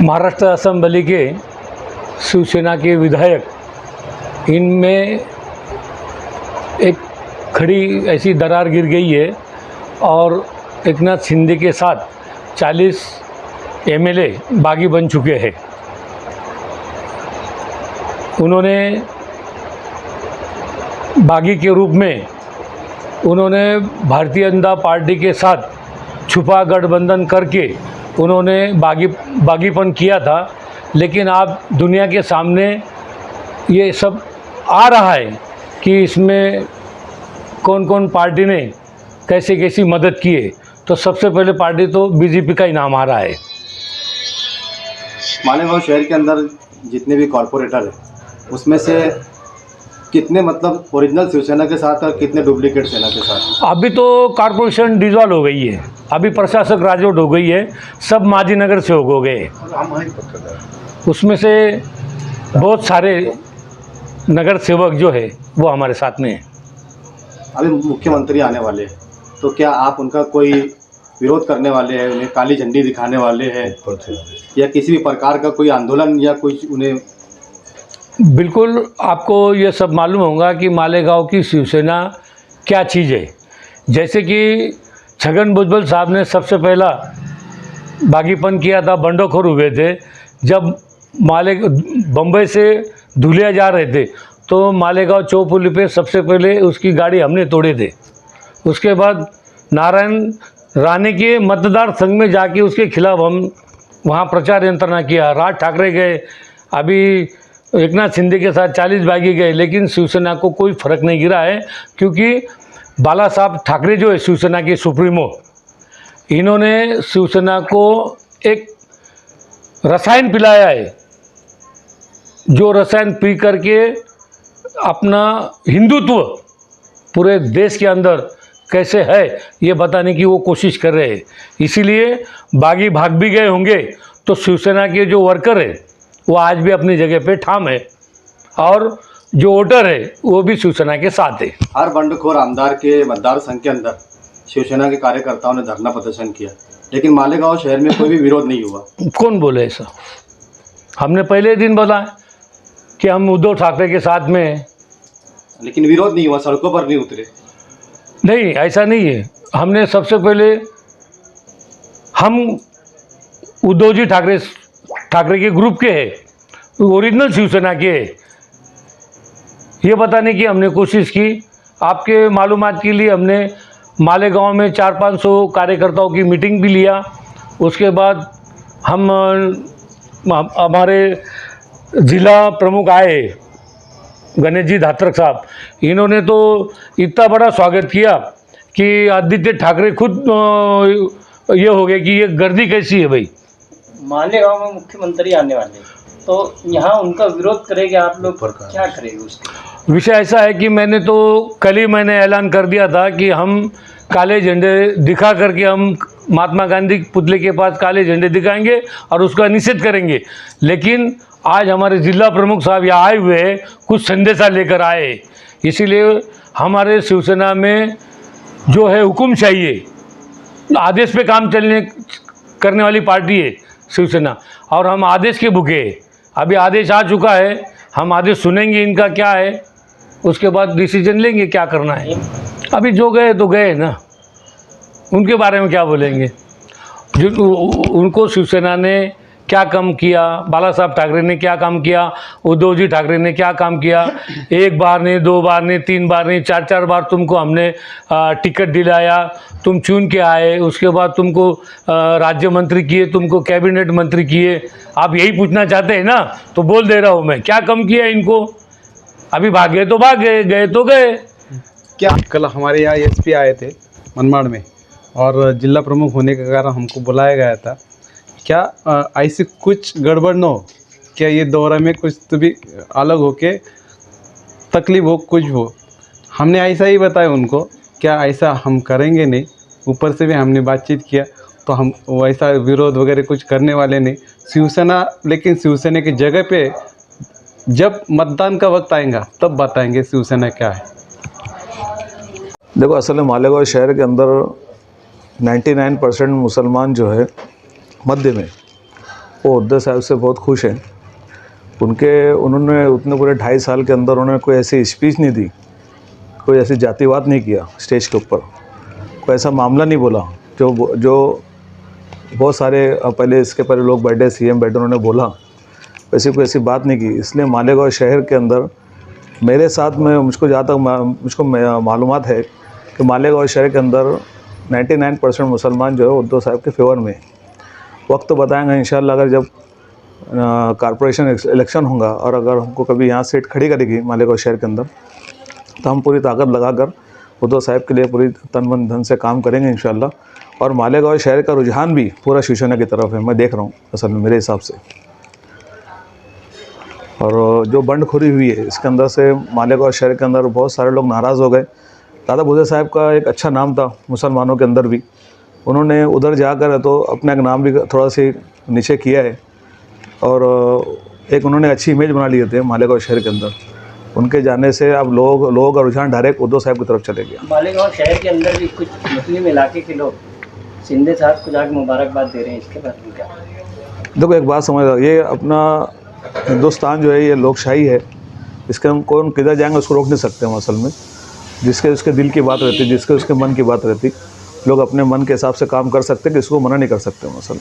Maharashtra assembly के शिवसेना के विधायक, इनमें एक खड़ी ऐसी दरार गिर गई है और एकनाथ शिंदे के साथ 40 एमएलए बागी बन चुके हैं। उन्होंने बागी के रूप में उन्होंने भारतीय जनता पार्टी के साथ छुपा गठबंधन करके उन्होंने बागीपन किया था, लेकिन आप दुनिया के सामने ये सब आ रहा है कि इसमें कौन कौन पार्टी ने कैसे कैसी मदद की है। तो सबसे पहले पार्टी तो बीजेपी का ही नाम आ रहा है। मालेगांव शहर के अंदर जितने भी कॉरपोरेटर हैं उसमें से कितने मतलब ओरिजिनल शिवसेना के साथ और कितने डुप्लीकेट सेना के साथ? अभी तो कॉरपोरेशन डिसॉल्व हो गई है, अभी प्रशासक राजवट हो गई है, सब माजी नगर से हो गए। उसमें से बहुत सारे नगर सेवक जो है वो हमारे साथ में है। अभी मुख्यमंत्री आने वाले हैं, तो क्या आप उनका कोई विरोध करने वाले हैं, उन्हें काली झंडी दिखाने वाले हैं या किसी भी प्रकार का कोई आंदोलन या कुछ उन्हें? बिल्कुल, आपको ये सब मालूम होगा कि मालेगांव की शिवसेना क्या चीज़ है। जैसे कि छगन भुजबल साहब ने सबसे पहला बागीपन किया था, बंडखोर हुए थे जब बम्बई से धुलिया जा रहे थे, तो मालेगांव चौपुली पे सबसे पहले उसकी गाड़ी हमने तोड़े थे। उसके बाद नारायण राणे के मतदार संघ में जाके उसके खिलाफ हम वहाँ प्रचार यंत्रणा किया। राज ठाकरे गए, अभी एकनाथ शिंदे के साथ 40 बागी गए, लेकिन शिवसेना को कोई फर्क नहीं गिरा है, क्योंकि बाला साहब ठाकरे जो है शिवसेना के सुप्रीमो, इन्होंने शिवसेना को एक रसायन पिलाया है, जो रसायन पी करके अपना हिंदुत्व पूरे देश के अंदर कैसे है ये बताने की वो कोशिश कर रहे हैं। इसीलिए बागी भाग भी गए होंगे, तो शिवसेना के जो वर्कर है वो आज भी अपनी जगह पे ठाम है और जो वोटर है वो भी शिवसेना के साथ है। हर बंडखोर आमदार के मतदार संघ के अंदर शिवसेना के कार्यकर्ताओं ने धरना प्रदर्शन किया, लेकिन मालेगांव शहर में कोई भी विरोध नहीं हुआ। कौन बोले ऐसा? हमने पहले दिन बोला कि हम उद्धव ठाकरे के साथ में हैं, लेकिन विरोध नहीं हुआ, सड़कों पर नहीं उतरे। नहीं, ऐसा नहीं है। हमने सबसे पहले हम उद्धव जी ठाकरे के ग्रुप के हैं, ओरिजिनल शिवसेना के हैं, ये बताने की हमने कोशिश की। आपके मालूमात के लिए हमने मालेगांव में 400-500 कार्यकर्ताओं की मीटिंग भी लिया। उसके बाद हमारे जिला प्रमुख आए, गणेश जी धात्रक साहब, इन्होंने तो इतना बड़ा स्वागत किया कि आदित्य ठाकरे खुद ये हो गए कि ये गर्दी कैसी है भाई। मालेगांव में मुख्यमंत्री आने वाले, तो यहाँ उनका विरोध करेंगे आप लोग, क्या करेंगे उसके? विषय ऐसा है कि मैंने ऐलान कर दिया था कि हम काले झंडे दिखा करके हम महात्मा गांधी पुतले के पास काले झंडे दिखाएंगे और उसका निषेध करेंगे। लेकिन आज हमारे जिला प्रमुख साहब यहाँ आए हुए हैं, कुछ संदेशा लेकर आए, इसीलिए हमारे शिवसेना में जो है हुकुम चाहिए, आदेश पे काम करने वाली पार्टी है शिवसेना, और हम आदेश के भूखे हैं। अभी आदेश आ चुका है, हम आदेश सुनेंगे इनका क्या है, उसके बाद डिसीजन लेंगे क्या करना है। अभी जो गए तो गए ना, उनके बारे में क्या बोलेंगे। जो उनको शिवसेना ने क्या काम किया, बाला साहब ठाकरे ने क्या काम किया, उद्धव जी ठाकरे ने क्या काम किया, एक बार नहीं, 2 बार नहीं, 3 बार नहीं, 4-4 बार तुमको हमने टिकट दिलाया, तुम चुन के आए, उसके बाद तुमको राज्य मंत्री किए, तुमको कैबिनेट मंत्री किए। आप यही पूछना चाहते हैं ना, तो बोल दे रहा हूँ मैं, क्या कम किया इनको। अभी भागे तो भागे, गए तो गए। क्या कल हमारे यहाँ एसपी आए थे मनमाड़ में, और जिला प्रमुख होने के कारण हमको बुलाया गया था। क्या ऐसी कुछ गड़बड़ न हो, क्या ये दौरा में कुछ तो भी अलग हो के तकलीफ हो, कुछ हो। हमने ऐसा ही बताया उनको, क्या ऐसा हम करेंगे नहीं। ऊपर से भी हमने बातचीत किया, तो हम वैसा विरोध वगैरह कुछ करने वाले नहीं। शिवसेना, लेकिन शिवसेना की जगह पे जब मतदान का वक्त आएगा तब बताएंगे शिवसेना क्या है। देखो, असल में मालेगांव शहर के अंदर 99% मुसलमान जो है मध्य में, वो उद्धव साहब से बहुत खुश हैं। उन्होंने उतने पूरे 2.5 साल के अंदर उन्होंने कोई ऐसी स्पीच नहीं दी, कोई ऐसी जातिवाद नहीं किया स्टेज के ऊपर, कोई ऐसा मामला नहीं बोला जो बहुत सारे पहले इसके पहले लोग बैठे, सीएम बैठे, उन्होंने बोला, वैसे कोई ऐसी बात नहीं की। इसलिए मालेगांव शहर के अंदर मेरे साथ में मुझको जहाँ तक मुझको मालूमात है कि मालेगांव शहर के अंदर 99% मुसलमान जो है उद्धव साहब के फेवर में। वक्त तो बताएंगे इंशाल्लाह, अगर जब कॉरपोरेशन इलेक्शन होगा और अगर हमको कभी यहाँ सीट खड़ी करेगी मालेगांव शहर के अंदर, तो हम पूरी ताकत लगाकर उद्धव साहब के लिए पूरी तन मन धन से काम करेंगे इंशाल्लाह। और मालेगांव शहर का रुझान भी पूरा शिवसेना की तरफ है, मैं देख रहा हूँ असल में मेरे हिसाब से। और जो बंडखोरी हुई है इसके अंदर से मालेगांव शहर के अंदर बहुत सारे लोग नाराज़ हो गए। दादा भोसले साहब का एक अच्छा नाम था मुसलमानों के अंदर भी, उन्होंने उधर जाकर तो अपना एक नाम भी थोड़ा सी नीचे किया है और एक उन्होंने अच्छी इमेज बना लिए थे मालेगांव शहर के अंदर। उनके जाने से अब लोगों का रुझान डायरेक्ट उद्धव साहब की तरफ चले गया। मालेगांव शहर के अंदर भी कुछ मुस्लिम इलाके के लोग शिंदे साहब को जाकर मुबारकबाद दे रहे हैं, इसके बारे में क्या? देखो एक बात समझ, ये अपना हिंदुस्तान जो है ये लोकशाही है, इसके हम कौन किधर जाएंगे उसको रोक नहीं सकते हम असल में। जिसके उसके दिल की बात रहती है, जिसके उसके मन की बात रहती, लोग अपने मन के हिसाब से काम कर सकते हैं, किसी को मना नहीं कर सकते हम असल में।